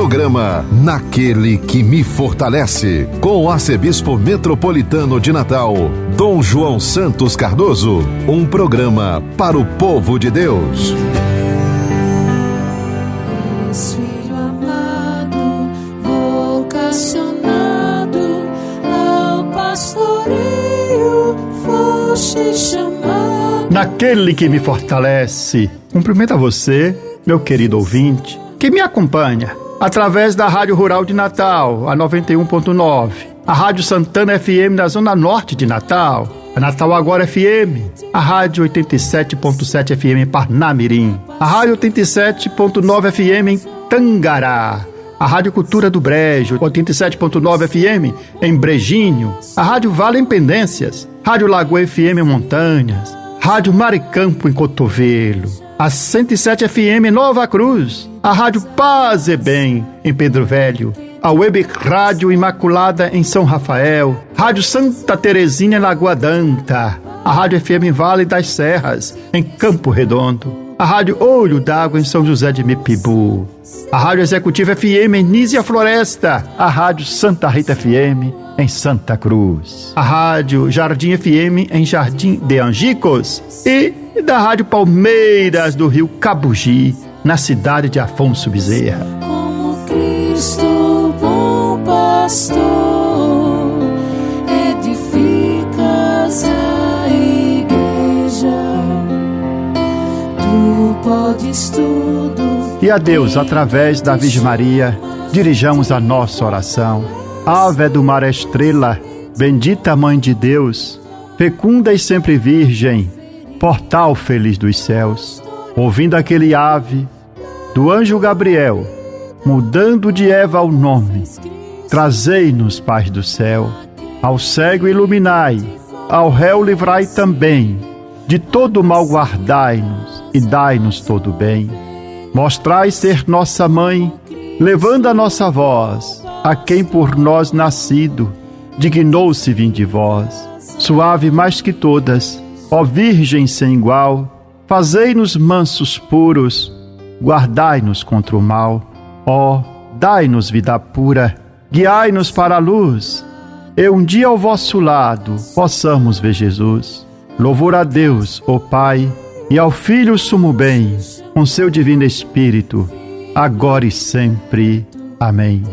Programa Naquele que me fortalece, com o arcebispo metropolitano de Natal, Dom João Santos Cardoso. Um programa para o povo de Deus. Filho amado, vocacionado ao pastoreio, foste chamado. Naquele que me fortalece. Cumprimento a você, meu querido ouvinte, que me acompanha através da Rádio Rural de Natal, a 91.9, a Rádio Santana FM na Zona Norte de Natal, a Natal Agora FM, a Rádio 87.7 FM em Parnamirim, a Rádio 87.9 FM em Tangará, a Rádio Cultura do Brejo, 87.9 FM em Brejinho, a Rádio Vale em Pendências, Rádio Lagoa FM em Montanhas, Rádio Maricampo em Cotovelo, a 107 FM em Nova Cruz, a Rádio Paz e Bem em Pedro Velho, a Web Rádio Imaculada em São Rafael, Rádio Santa Terezinha em Lagoa D'Anta, a Rádio FM em Vale das Serras em Campo Redondo, a Rádio Olho d'Água em São José de Mipibu, a Rádio Executiva FM em Nísia Floresta, a Rádio Santa Rita FM em Santa Cruz, a Rádio Jardim FM em Jardim de Angicos e da Rádio Palmeiras do Rio Cabugi, na cidade de Afonso Bezerra. Como Cristo, bom pastor, edificas a igreja, tu podes tudo. E a Deus, através da Virgem Maria, dirijamos a nossa oração. Ave do mar estrela, bendita Mãe de Deus, fecunda e sempre virgem, portal feliz dos céus. Ouvindo aquele ave do anjo Gabriel, mudando de Eva o nome, trazei-nos paz do céu. Ao cego iluminai, ao réu livrai também, de todo mal guardai-nos e dai-nos todo bem. Mostrai ser nossa mãe, levando a nossa voz a quem por nós nascido dignou-se vir de vós. Suave mais que todas, ó Virgem sem igual, fazei-nos mansos puros, guardai-nos contra o mal. Ó, dai-nos vida pura, guiai-nos para a luz, e um dia ao vosso lado possamos ver Jesus. Louvor a Deus, ó Pai, e ao Filho sumo bem, com seu divino Espírito, agora e sempre. Amém.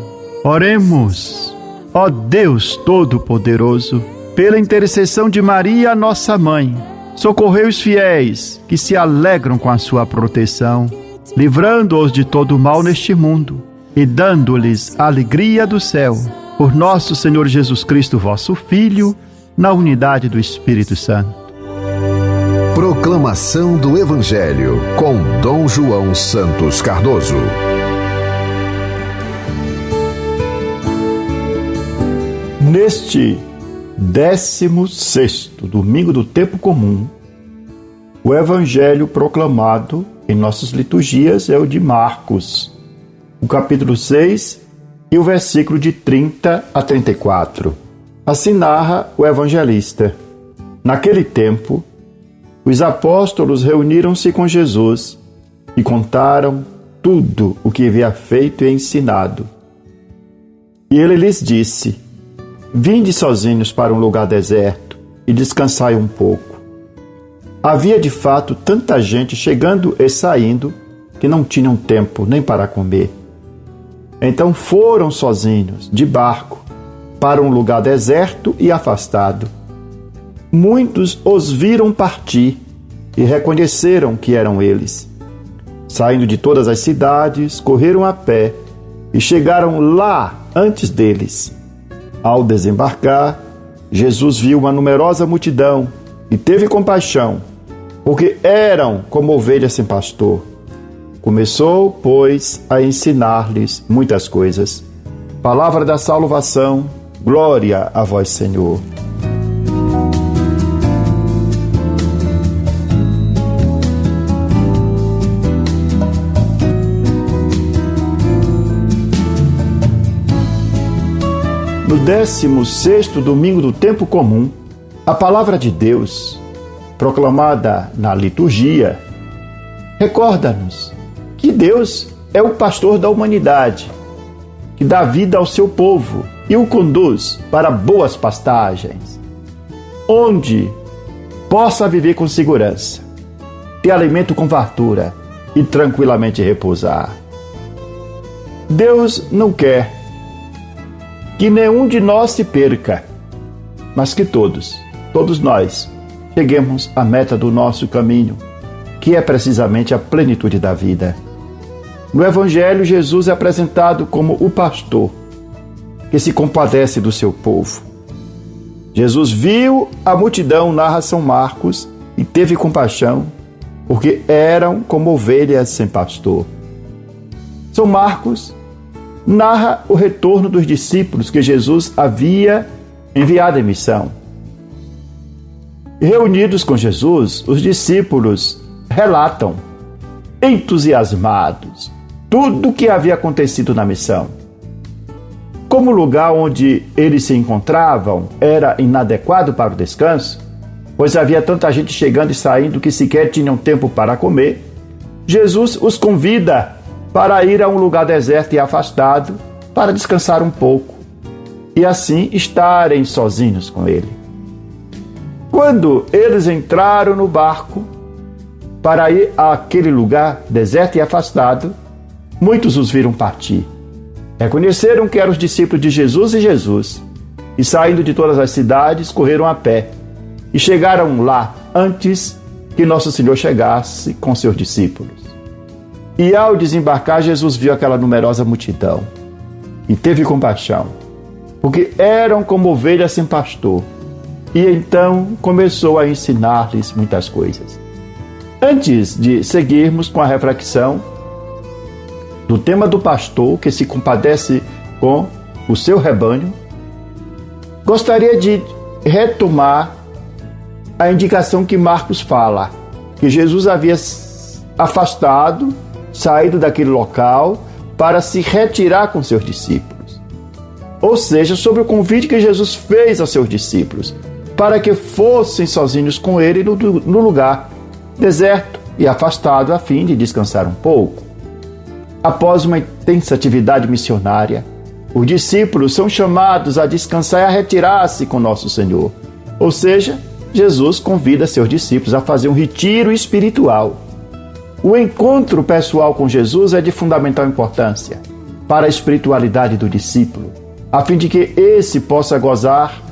Oremos. Ó Deus Todo-Poderoso, pela intercessão de Maria, nossa Mãe, socorrei os fiéis que se alegram com a sua proteção, livrando-os de todo mal neste mundo e dando-lhes a alegria do céu. Por nosso Senhor Jesus Cristo, vosso Filho, na unidade do Espírito Santo. Proclamação do Evangelho com Dom João Santos Cardoso. Neste 16º domingo do tempo comum, o Evangelho proclamado em nossas liturgias é o de Marcos, o capítulo 6 e o versículo de 30 a 34. Assim narra o evangelista. Naquele tempo, os apóstolos reuniram-se com Jesus e contaram tudo o que havia feito e ensinado. E ele lhes disse: Vinde sozinhos para um lugar deserto e descansai um pouco. Havia de fato tanta gente chegando e saindo que não tinham tempo nem para comer. Então foram sozinhos, de barco, para um lugar deserto e afastado. Muitos os viram partir e reconheceram que eram eles. Saindo de todas as cidades, correram a pé e chegaram lá antes deles. Ao desembarcar, Jesus viu uma numerosa multidão e teve compaixão, porque eram como ovelhas sem pastor. Começou, pois, a ensinar-lhes muitas coisas. Palavra da salvação, glória a vós, Senhor. No 16º domingo do tempo comum, a palavra de Deus, proclamada na liturgia, recorda-nos que Deus é o pastor da humanidade que dá vida ao seu povo e o conduz para boas pastagens, onde possa viver com segurança, ter alimento com fartura e tranquilamente repousar. Deus não quer que nenhum de nós se perca, mas que todos nós, cheguemos à meta do nosso caminho, que é precisamente a plenitude da vida. No Evangelho, Jesus é apresentado como o pastor que se compadece do seu povo. Jesus viu a multidão, narra São Marcos, e teve compaixão, porque eram como ovelhas sem pastor. São Marcos narra o retorno dos discípulos que Jesus havia enviado em missão. Reunidos com Jesus, os discípulos relatam, entusiasmados, tudo o que havia acontecido na missão. Como o lugar onde eles se encontravam era inadequado para o descanso, pois havia tanta gente chegando e saindo que sequer tinham tempo para comer, Jesus os convida para ir a um lugar deserto e afastado para descansar um pouco e assim estarem sozinhos com ele. Quando eles entraram no barco para ir àquele lugar deserto e afastado, muitos os viram partir. Reconheceram que eram os discípulos de Jesus e saindo de todas as cidades, correram a pé e chegaram lá antes que Nosso Senhor chegasse com seus discípulos. E ao desembarcar, Jesus viu aquela numerosa multidão e teve compaixão, porque eram como ovelhas sem pastor. E então começou a ensinar-lhes muitas coisas. Antes de seguirmos com a reflexão do tema do pastor que se compadece com o seu rebanho, gostaria de retomar a indicação que Marcos fala, que Jesus havia afastado, saído daquele local para se retirar com seus discípulos. Ou seja, sobre o convite que Jesus fez aos seus discípulos, para que fossem sozinhos com ele no lugar deserto e afastado, a fim de descansar um pouco. Após uma intensa atividade missionária, os discípulos são chamados a descansar e a retirar-se com Nosso Senhor. Ou seja, Jesus convida seus discípulos a fazer um retiro espiritual. O encontro pessoal com Jesus é de fundamental importância para a espiritualidade do discípulo, a fim de que esse possa gozar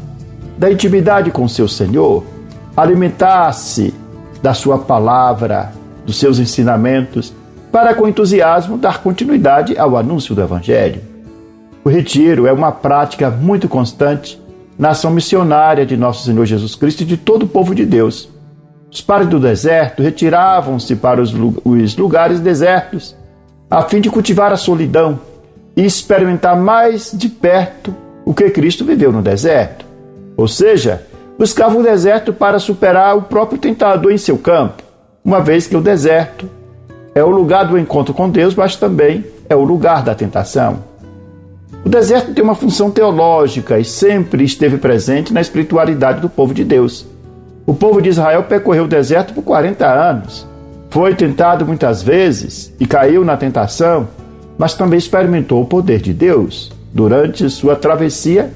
da intimidade com seu Senhor, alimentar-se da sua palavra, dos seus ensinamentos, para com entusiasmo dar continuidade ao anúncio do Evangelho. O retiro é uma prática muito constante na ação missionária de Nosso Senhor Jesus Cristo e de todo o povo de Deus. Os padres do deserto retiravam-se para os lugares desertos, a fim de cultivar a solidão e experimentar mais de perto o que Cristo viveu no deserto. Ou seja, buscavam o deserto para superar o próprio tentador em seu campo, uma vez que o deserto é o lugar do encontro com Deus, mas também é o lugar da tentação. O deserto tem uma função teológica e sempre esteve presente na espiritualidade do povo de Deus. O povo de Israel percorreu o deserto por 40 anos. Foi tentado muitas vezes e caiu na tentação, mas também experimentou o poder de Deus durante sua travessia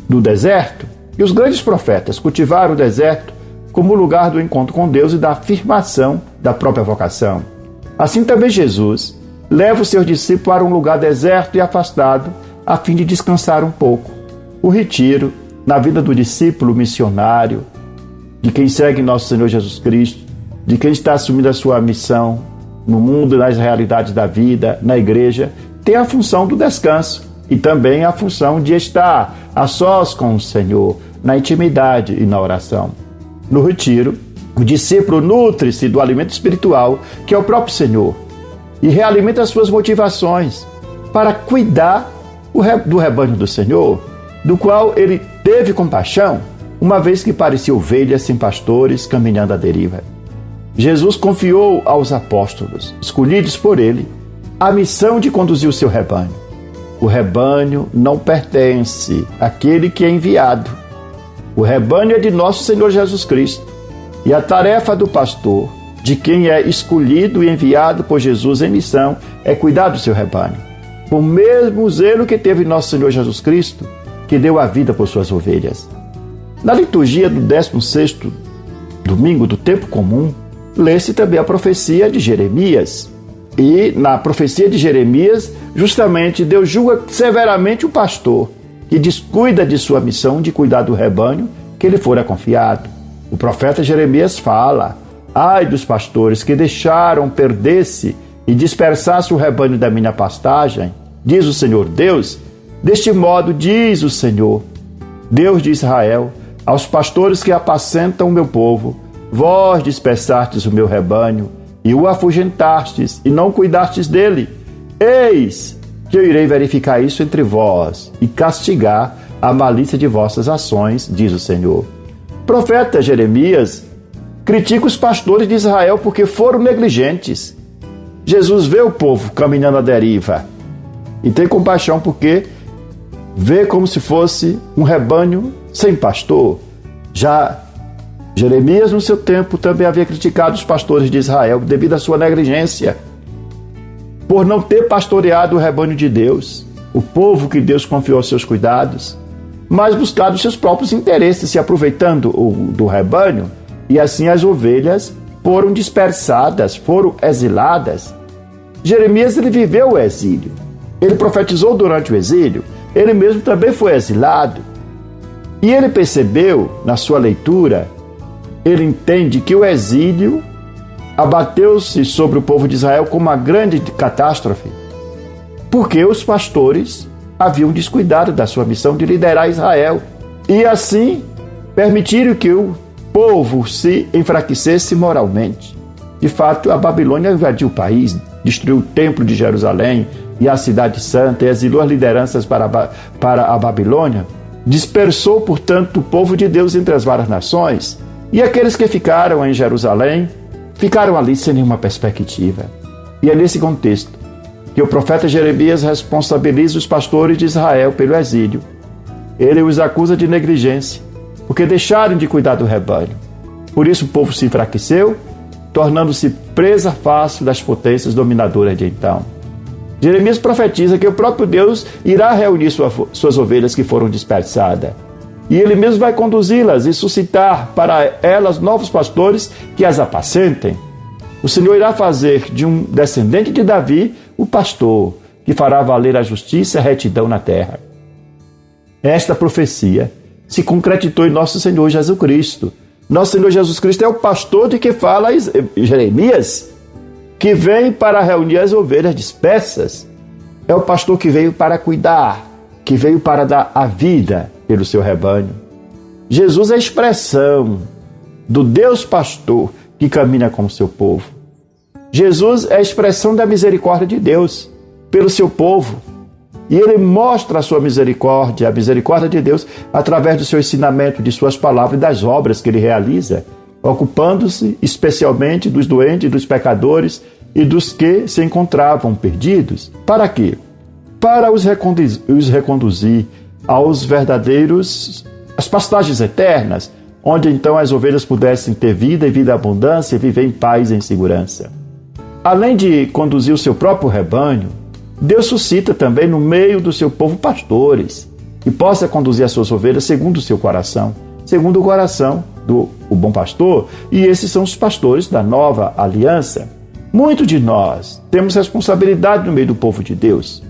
do deserto. E os grandes profetas cultivaram o deserto como lugar do encontro com Deus e da afirmação da própria vocação. Assim também Jesus leva os seus discípulos para um lugar deserto e afastado, a fim de descansar um pouco. O retiro, na vida do discípulo missionário, de quem segue Nosso Senhor Jesus Cristo, de quem está assumindo a sua missão no mundo, nas realidades da vida, na igreja, tem a função do descanso e também a função de estar a sós com o Senhor, na intimidade e na oração. No retiro, o discípulo nutre-se do alimento espiritual, que é o próprio Senhor, e realimenta as suas motivações para cuidar do rebanho do Senhor, do qual ele teve compaixão, uma vez que parecia ovelhas sem pastores caminhando à deriva. Jesus confiou aos apóstolos, escolhidos por ele, a missão de conduzir o seu rebanho. O rebanho não pertence àquele que é enviado. O rebanho é de Nosso Senhor Jesus Cristo. E a tarefa do pastor, de quem é escolhido e enviado por Jesus em missão, é cuidar do seu rebanho. com o mesmo zelo que teve nosso Senhor Jesus Cristo, que deu a vida por suas ovelhas. Na liturgia do 16º domingo do tempo comum, lê-se também a profecia de Jeremias. E na profecia de Jeremias, justamente Deus julga severamente o pastor que descuida de sua missão de cuidar do rebanho que lhe fora confiado. O profeta Jeremias fala: ai dos pastores que deixaram perder-se e dispersasse o rebanho da minha pastagem, diz o Senhor Deus. Deste modo diz o Senhor, Deus de Israel, aos pastores que apacentam o meu povo: vós dispersastes o meu rebanho e o afugentastes e não cuidastes dele. Eis que eu irei verificar isso entre vós e castigar a malícia de vossas ações, diz o Senhor. O profeta Jeremias critica os pastores de Israel porque foram negligentes. Jesus vê o povo caminhando à deriva e tem compaixão porque vê como se fosse um rebanho sem pastor. Já Jeremias, no seu tempo, também havia criticado os pastores de Israel devido à sua negligência, por não ter pastoreado o rebanho de Deus, o povo que Deus confiou aos seus cuidados, mas buscado seus próprios interesses, se aproveitando do rebanho, e assim as ovelhas foram dispersadas, foram exiladas. Jeremias, ele viveu o exílio, ele profetizou durante o exílio, ele mesmo também foi exilado. E ele percebeu, na sua leitura, ele entende que o exílio abateu-se sobre o povo de Israel como uma grande catástrofe, porque os pastores haviam descuidado da sua missão de liderar Israel e assim permitiram que o povo se enfraquecesse moralmente. De fato, a Babilônia invadiu o país, destruiu o templo de Jerusalém e a cidade santa, e exilou as lideranças para a Babilônia, dispersou, portanto, o povo de Deus entre as várias nações, e aqueles que ficaram em Jerusalém ficaram ali sem nenhuma perspectiva. E é nesse contexto que o profeta Jeremias responsabiliza os pastores de Israel pelo exílio. Ele os acusa de negligência, porque deixaram de cuidar do rebanho. Por isso o povo se enfraqueceu, tornando-se presa fácil das potências dominadoras de então. Jeremias profetiza que o próprio Deus irá reunir suas ovelhas que foram dispersadas. E ele mesmo vai conduzi-las e suscitar para elas novos pastores que as apacentem. O Senhor irá fazer de um descendente de Davi o pastor, que fará valer a justiça e a retidão na terra. Esta profecia se concretizou em nosso Senhor Jesus Cristo. Nosso Senhor Jesus Cristo é o pastor de que fala Jeremias, que vem para reunir as ovelhas dispersas. É o pastor que veio para cuidar, que veio para dar a vida pelo seu rebanho. Jesus é a expressão do Deus pastor que caminha com o seu povo. Jesus é a expressão da misericórdia de Deus pelo seu povo. E ele mostra a sua misericórdia, a misericórdia de Deus, através do seu ensinamento, de suas palavras e das obras que ele realiza, ocupando-se especialmente dos doentes, dos pecadores e dos que se encontravam perdidos. Para quê? Para os reconduzir aos verdadeiros, às pastagens eternas, onde então as ovelhas pudessem ter vida e vida abundância e viver em paz e em segurança. Além de conduzir o seu próprio rebanho, Deus suscita também no meio do seu povo pastores, que possa conduzir as suas ovelhas segundo o seu coração, segundo o coração do bom pastor, e esses são os pastores da nova aliança. Muitos de nós temos responsabilidade no meio do povo de Deus.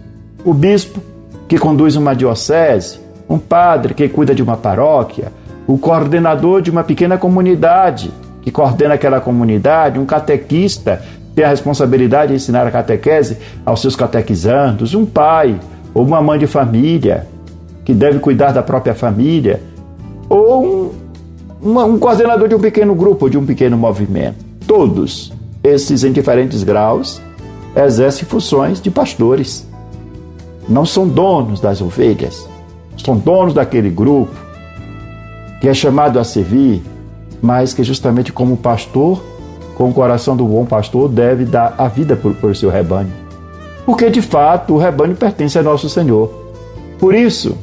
O bispo que conduz uma diocese, um padre que cuida de uma paróquia, o coordenador de uma pequena comunidade que coordena aquela comunidade, um catequista tem a responsabilidade de ensinar a catequese aos seus catequizandos, um pai ou uma mãe de família que deve cuidar da própria família, ou um coordenador de um pequeno grupo, de um pequeno movimento. Todos esses, em diferentes graus, exercem funções de pastores. Não são donos das ovelhas, são donos daquele grupo que é chamado a servir, mas que justamente como pastor, com o coração do bom pastor, deve dar a vida por seu rebanho. Porque, de fato, o rebanho pertence a nosso Senhor. Por isso,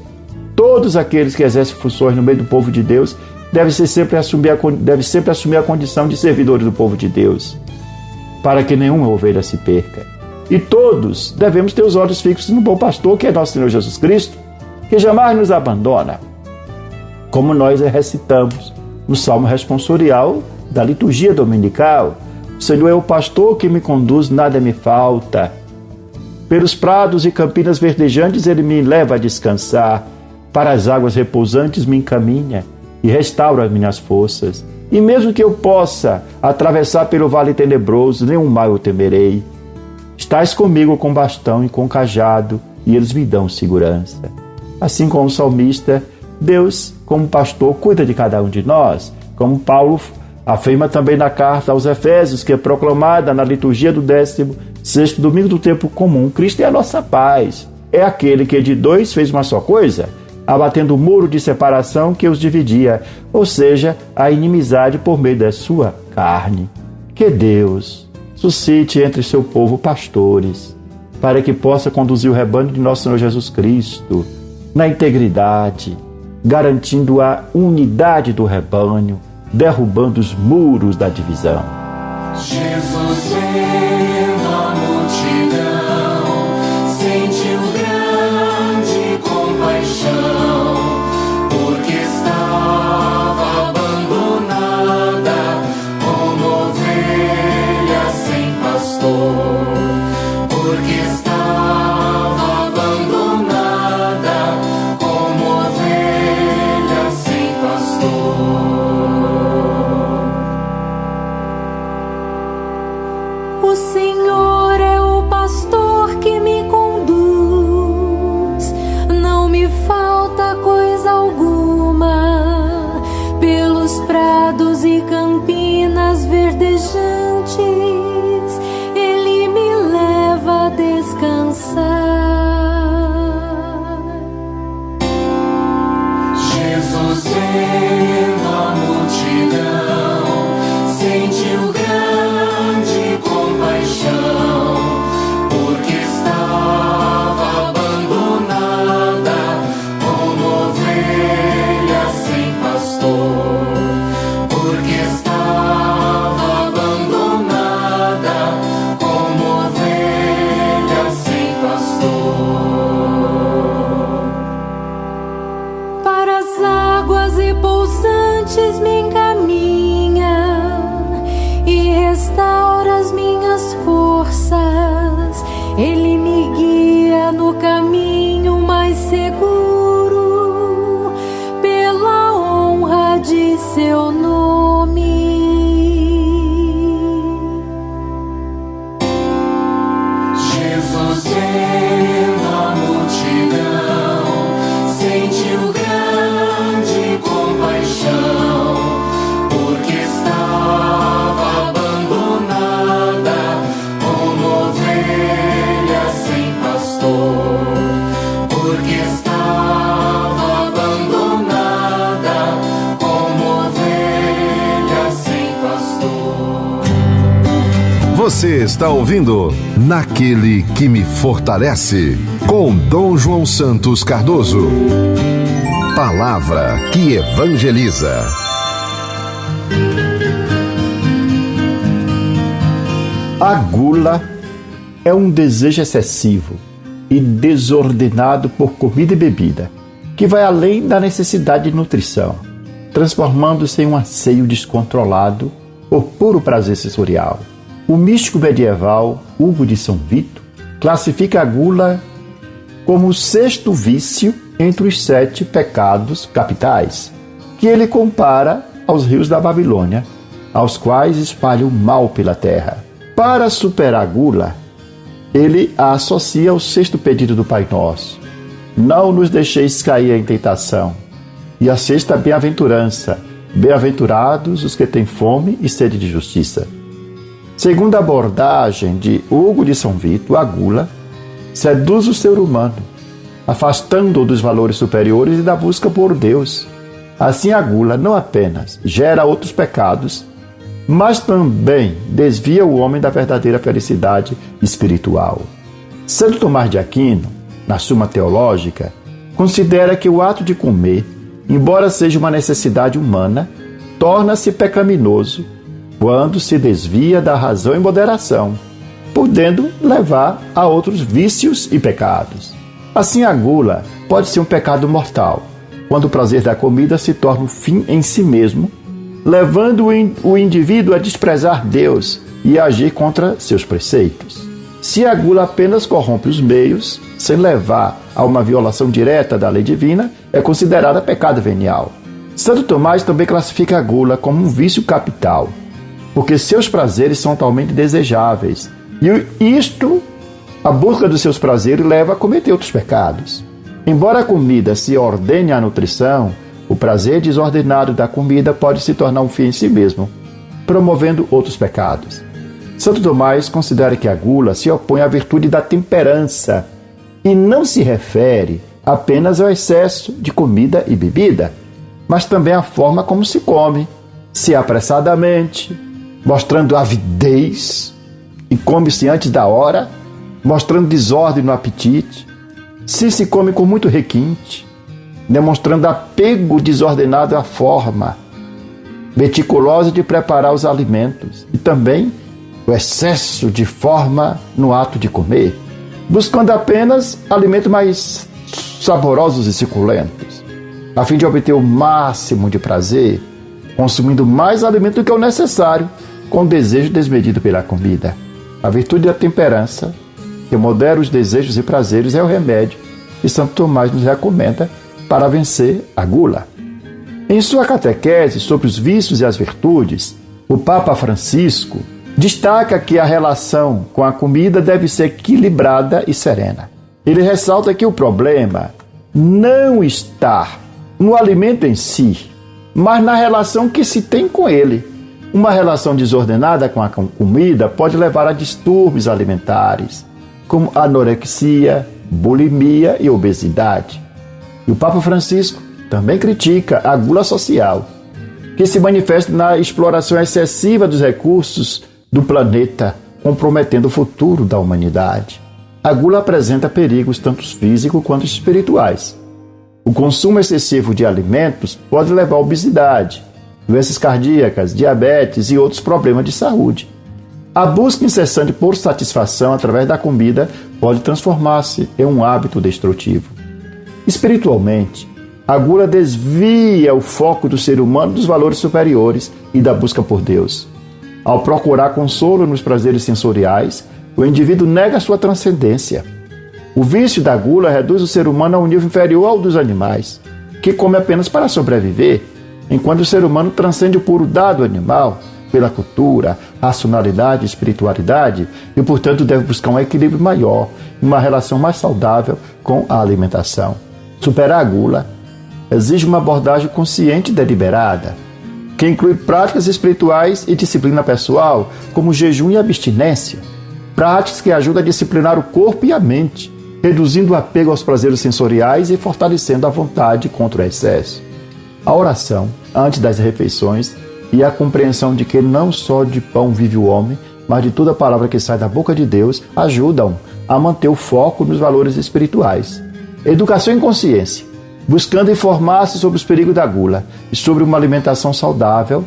todos aqueles que exercem funções no meio do povo de Deus devem sempre assumir a condição de servidores do povo de Deus, para que nenhuma ovelha se perca. E todos devemos ter os olhos fixos no bom pastor, que é nosso Senhor Jesus Cristo, que jamais nos abandona. Como nós recitamos no Salmo responsorial da liturgia dominical: o Senhor é o pastor que me conduz, nada me falta. Pelos prados e campinas verdejantes Ele me leva a descansar. Para as águas repousantes me encaminha e restaura as minhas forças. E mesmo que eu possa atravessar pelo vale tenebroso, nenhum mal eu temerei. Estás comigo com bastão e com cajado, e eles me dão segurança. Assim como o salmista, Deus, como pastor, cuida de cada um de nós. Como Paulo afirma também na carta aos Efésios, que é proclamada na liturgia do 16º domingo do tempo comum: Cristo é a nossa paz. É aquele que de dois fez uma só coisa, abatendo o muro de separação que os dividia, ou seja, a inimizade por meio da sua carne. Que Deus suscite entre seu povo pastores, para que possa conduzir o rebanho de nosso Senhor Jesus Cristo na integridade, garantindo a unidade do rebanho, derrubando os muros da divisão. Jesus vendo a multidão, sentiu grande compaixão, porque estava abandonada como ovelha sem pastor, porque estava abandonada como ovelha sem pastor. O Senhor é o pastor que me conduz, não me falta coisa alguma. Pelos prados e campinas verdejantes, Ele me leva a descansar. Jesus vendo a multidão, sentiu grande compaixão, porque estava abandonada como ovelha sem pastor, porque estava abandonada como ovelha sem pastor. Para as águas repousantes me encaminha e restaura as minhas forças. Ele me guia no caminho mais seguro, pela honra de seu nome. Jesus vendo a multidão, sentiu grande compaixão, porque estava abandonada como ovelha sem pastor, porque estava abandonada como ovelha sem pastor. Você está ouvindo Naquele que me fortalece, com Dom João Santos Cardoso. Palavra que evangeliza. A gula é um desejo excessivo e desordenado por comida e bebida, que vai além da necessidade de nutrição, transformando-se em um anseio descontrolado por puro prazer sensorial. O místico medieval Hugo de São Vito classifica a gula como o 6º vício entre os 7 pecados capitais, que ele compara aos rios da Babilônia, aos quais espalha o mal pela terra. Para superar a gula, ele a associa ao 6º pedido do Pai Nosso: não nos deixeis cair em tentação. E a 6ª bem-aventurança: bem-aventurados os que têm fome e sede de justiça. Segundo a abordagem de Hugo de São Vito, a gula seduz o ser humano, afastando-o dos valores superiores e da busca por Deus. Assim, a gula não apenas gera outros pecados, mas também desvia o homem da verdadeira felicidade espiritual. Santo Tomás de Aquino, na Suma Teológica, considera que o ato de comer, embora seja uma necessidade humana, torna-se pecaminoso quando se desvia da razão em moderação. podendo levar a outros vícios e pecados. Assim, a gula pode ser um pecado mortal, quando o prazer da comida se torna um fim em si mesmo, levando o indivíduo a desprezar Deus e a agir contra seus preceitos. Se a gula apenas corrompe os meios, sem levar a uma violação direta da lei divina, é considerada pecado venial. Santo Tomás também classifica a gula como um vício capital, porque seus prazeres são totalmente desejáveis, e a busca dos seus prazeres leva a cometer outros pecados. Embora a comida se ordene à nutrição, o prazer desordenado da comida pode se tornar um fim em si mesmo, promovendo outros pecados. Santo Tomás considera que a gula se opõe à virtude da temperança e não se refere apenas ao excesso de comida e bebida, mas também à forma como se come, se apressadamente, mostrando avidez e come-se antes da hora, mostrando desordem no apetite, se come com muito requinte, demonstrando apego desordenado à forma, meticulosa de preparar os alimentos e também o excesso de forma no ato de comer, buscando apenas alimentos mais saborosos e suculentos, a fim de obter o máximo de prazer, consumindo mais alimento do que o necessário, com desejo desmedido pela comida. A virtude da temperança, que modera os desejos e prazeres, é o remédio que Santo Tomás nos recomenda para vencer a gula. Em sua catequese sobre os vícios e as virtudes, o Papa Francisco destaca que a relação com a comida deve ser equilibrada e serena. Ele ressalta que o problema não está no alimento em si, mas na relação que se tem com ele. Uma relação desordenada com a comida pode levar a distúrbios alimentares, como anorexia, bulimia e obesidade. E o Papa Francisco também critica a gula social, que se manifesta na exploração excessiva dos recursos do planeta, comprometendo o futuro da humanidade. A gula apresenta perigos tanto físicos quanto espirituais. O consumo excessivo de alimentos pode levar à obesidade, doenças cardíacas, diabetes e outros problemas de saúde. A busca incessante por satisfação através da comida pode transformar-se em um hábito destrutivo. Espiritualmente, a gula desvia o foco do ser humano dos valores superiores e da busca por Deus. Ao procurar consolo nos prazeres sensoriais, o indivíduo nega sua transcendência. O vício da gula reduz o ser humano a um nível inferior ao dos animais, que come apenas para sobreviver, enquanto o ser humano transcende o puro dado animal pela cultura, racionalidade e espiritualidade e, portanto, deve buscar um equilíbrio maior e uma relação mais saudável com a alimentação. Superar a gula exige uma abordagem consciente e deliberada, que inclui práticas espirituais e disciplina pessoal, como jejum e abstinência, práticas que ajudam a disciplinar o corpo e a mente, reduzindo o apego aos prazeres sensoriais e fortalecendo a vontade contra o excesso. A oração, antes das refeições, e a compreensão de que não só de pão vive o homem, mas de toda palavra que sai da boca de Deus, ajudam a manter o foco nos valores espirituais. Educação em consciência, buscando informar-se sobre os perigos da gula e sobre uma alimentação saudável,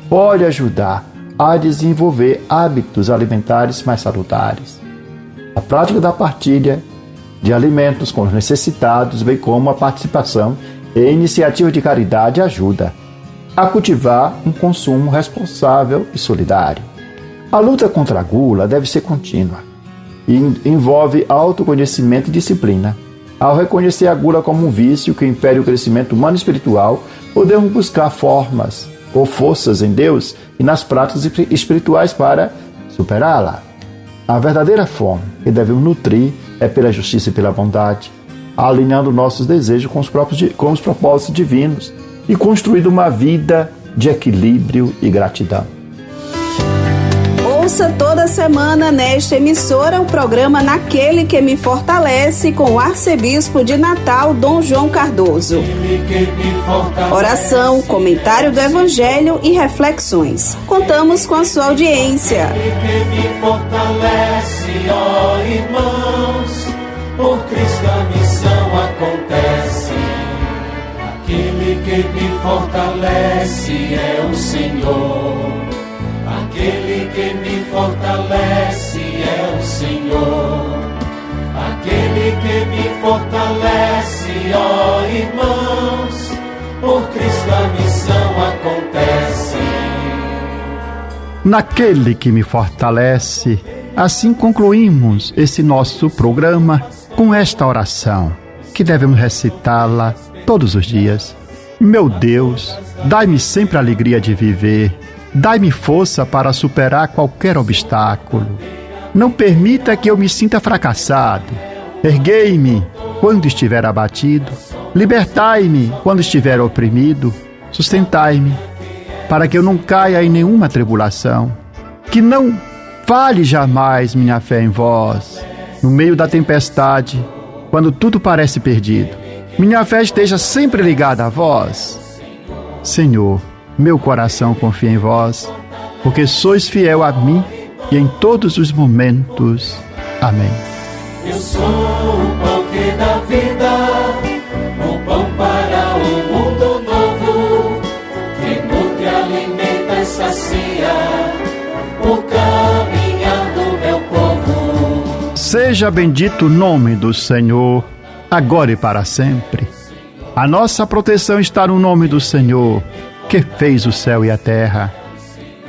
pode ajudar a desenvolver hábitos alimentares mais salutares. A prática da partilha de alimentos com os necessitados, bem como a participação em iniciativas de caridade, ajuda a cultivar um consumo responsável e solidário. A luta contra a gula deve ser contínua e envolve autoconhecimento e disciplina. Ao reconhecer a gula como um vício que impede o crescimento humano e espiritual, podemos buscar formas ou forças em Deus e nas práticas espirituais para superá-la. A verdadeira fome que devemos nutrir é pela justiça e pela bondade, alinhando nossos desejos com os propósitos divinos e construindo uma vida de equilíbrio e gratidão. Ouça toda semana nesta emissora o programa Naquele que me fortalece com o arcebispo de Natal, Dom João Cardoso. Oração, comentário do Evangelho e reflexões. Contamos com a sua audiência. Aquele que me fortalece, ó irmãos, por Cristo a missão acontece. Aquele que me fortalece é o Senhor. Aquele que me fortalece é o Senhor, aquele que me fortalece, ó irmãos, por Cristo a missão acontece. Naquele que me fortalece, assim concluímos esse nosso programa com esta oração, que devemos recitá-la todos os dias. Meu Deus, dai-me sempre a alegria de viver, dai-me força para superar qualquer obstáculo. Não permita que eu me sinta fracassado. Erguei-me quando estiver abatido, libertai-me quando estiver oprimido, sustentai-me para que eu não caia em nenhuma tribulação, que não falhe jamais minha fé em vós. No meio da tempestade, quando tudo parece perdido, minha fé esteja sempre ligada a vós. Senhor, meu coração confia em vós, porque sois fiel a mim e em todos os momentos. Amém. Eu sou o pão que dá vida, o pão para um mundo novo, que nutre, alimenta e sacia o caminhar do meu povo. Seja bendito o nome do Senhor, agora e para sempre. A nossa proteção está no nome do Senhor, que fez o céu e a terra.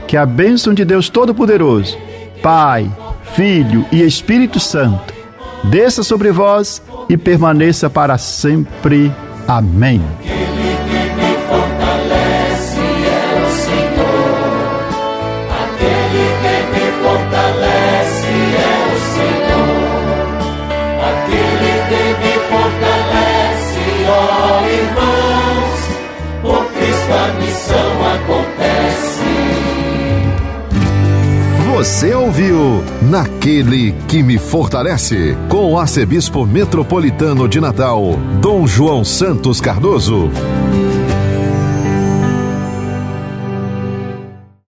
Que a bênção de Deus Todo-Poderoso, Pai, Filho e Espírito Santo, desça sobre vós e permaneça para sempre. Amém. Aquele que me fortalece é o Senhor. Aquele que me fortalece é o Senhor. Aquele que me fortalece, ó irmãos, por Cristo a missão acontece. Você ouviu Naquele que me fortalece, com o arcebispo metropolitano de Natal, Dom João Santos Cardoso.